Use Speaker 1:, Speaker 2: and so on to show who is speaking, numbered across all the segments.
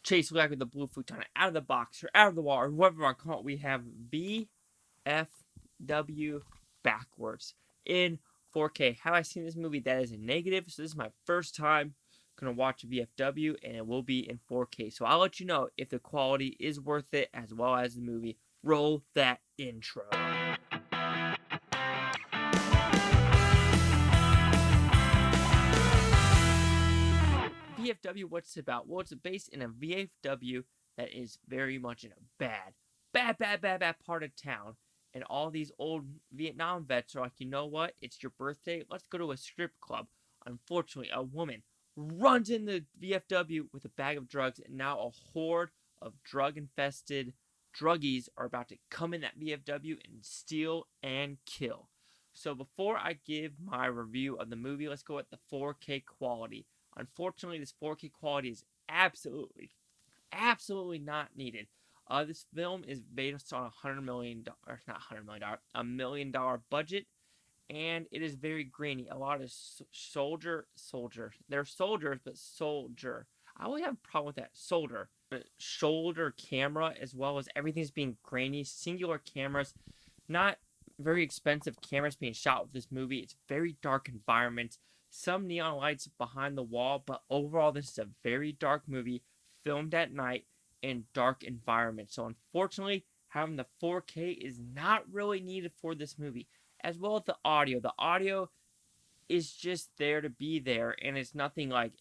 Speaker 1: chase like with the blue futon out of the box or out of the wall or whoever I call it. We have VFW backwards in 4K. Have I seen this movie? That is a negative. So this is my first time gonna watch VFW, and it will be in 4K. So I'll let you know if the quality is worth it as well as the movie. Roll that intro. VFW, what's it about? Well, it's based in a VFW that is very much in a bad part of town. And all these old Vietnam vets are like, you know what? It's your birthday. Let's go to a strip club. Unfortunately, a woman runs in the VFW with a bag of drugs, and now a horde of drug-infested druggies are about to come in that VFW and steal and kill. So before I give my review of the movie, let's go at the 4K quality. Unfortunately, this 4K quality is absolutely not needed. This film is based on $100 million, or not $100 million, $1 million budget, and it is very grainy. A lot of they're soldiers, but soldier. I always have a problem with that, shoulder camera, as well as everything's being grainy, singular cameras, not very expensive cameras being shot with this movie. It's very dark environments, some neon lights behind the wall, but overall this is a very dark movie filmed at night in dark environments. So unfortunately, having the 4K is not really needed for this movie. As well as the audio. The audio is just there to be there, and it's nothing like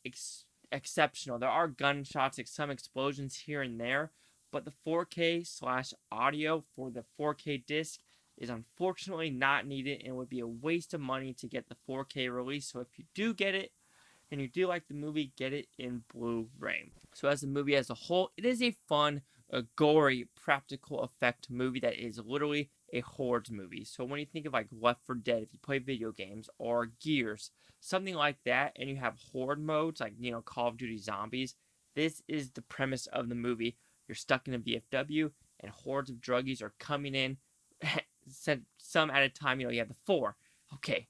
Speaker 1: exceptional. There are gunshots, like some explosions here and there, but the 4K/audio for the 4K disc is unfortunately not needed, and would be a waste of money to get the 4K release. So if you do get it, and you do like the movie, get it in Blu-ray. So as a movie as a whole, it is a fun, gory, practical effect movie that is literally a horror movie. So when you think of like Left 4 Dead, if you play video games, or Gears, something like that, and you have horde modes like, Call of Duty Zombies, this is the premise of the movie. You're stuck in a VFW, and hordes of druggies are coming in, some at a time. You have the 4. Okay.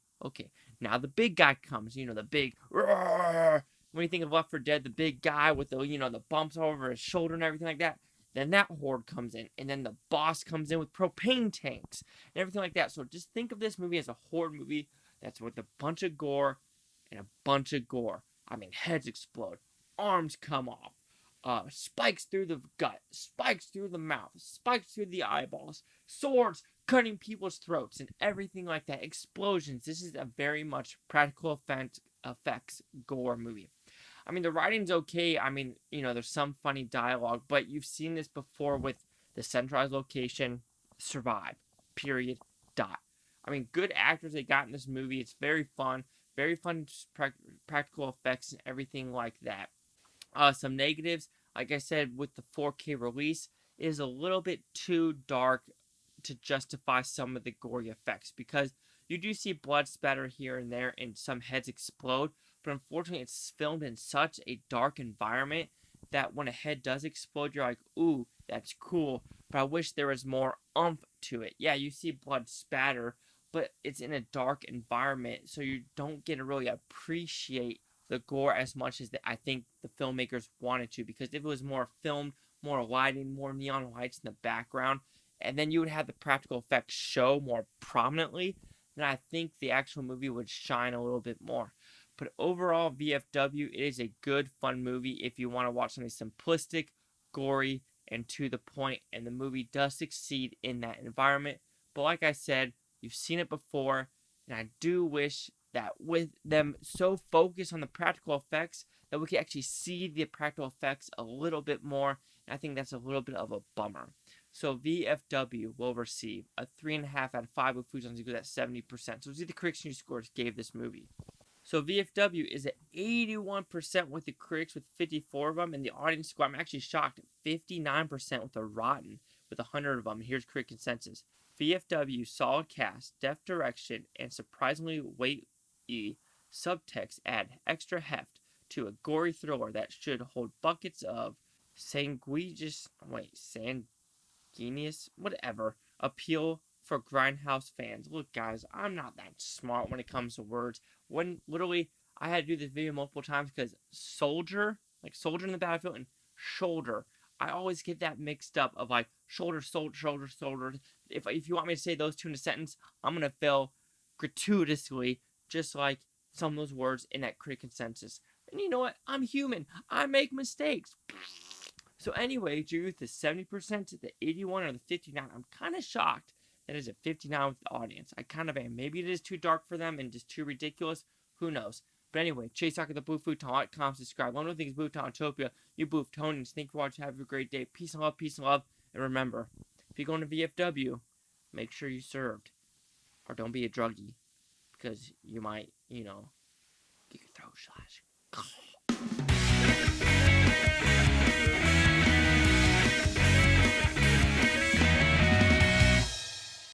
Speaker 1: Now the big guy comes, the big, roar. When you think of Left 4 Dead, the big guy with the, the bumps over his shoulder and everything like that, then that horde comes in, and then the boss comes in with propane tanks and everything like that. So just think of this movie as a horde movie that's with a bunch of gore and a bunch of gore. I mean, heads explode, arms come off, spikes through the gut, spikes through the mouth, spikes through the eyeballs, swords cutting people's throats, and everything like that. Explosions. This is a very much practical effects gore movie. I mean, the writing's okay. I mean, there's some funny dialogue, but you've seen this before with the centralized location, survive, period, dot. I mean, good actors they got in this movie. It's very fun practical effects and everything like that. Some negatives, like I said, with the 4K release, is a little bit too dark to justify some of the gory effects, because you do see blood spatter here and there and some heads explode, but unfortunately it's filmed in such a dark environment that when a head does explode, you're like, ooh, that's cool, but I wish there was more oomph to it. Yeah, you see blood spatter, but it's in a dark environment, so you don't get to really appreciate the gore as much as I think the filmmakers wanted to, because if it was more filmed, more lighting, more neon lights in the background, and then you would have the practical effects show more prominently, then I think the actual movie would shine a little bit more. But overall, VFW, it is a good, fun movie if you want to watch something simplistic, gory, and to the point, and the movie does succeed in that environment. But like I said, you've seen it before, and I do wish that with them so focused on the practical effects, that we could actually see the practical effects a little bit more, and I think that's a little bit of a bummer. So VFW will receive a 3.5 out of 5 with Futon equals at 70%. So see the critics and scores gave this movie. So VFW is at 81% with the critics with 54 of them, and the audience score, I'm actually shocked, 59% with a rotten with 100 of them. Here's critic consensus. VFW, solid cast, deft direction, and surprisingly weighty subtext add extra heft to a gory thriller that should hold buckets of sanguineous appeal for grindhouse fans. Look, guys, I'm not that smart when it comes to words. When literally I had to do this video multiple times because soldier in the battlefield and shoulder. I always get that mixed up of like shoulder, shoulder, shoulder, shoulder. If you want me to say those two in a sentence, I'm gonna fail gratuitously, just like some of those words in that critic consensus. And you know what? I'm human. I make mistakes. So anyway, your youth is 70% to the 81 or the 59. I'm kind of shocked that it's a 59 with the audience. I kind of am. Maybe it is too dark for them and just too ridiculous. Who knows? But anyway, Chase Talk at the Blue Futon. Comment, subscribe. One of the things, Futonotopia. You Blue Futonians. Thank you for watching. Have a great day. Peace and love. Peace and love. And remember, if you're going to VFW, make sure you served. Or don't be a druggie. Because you might, get your throat slashed.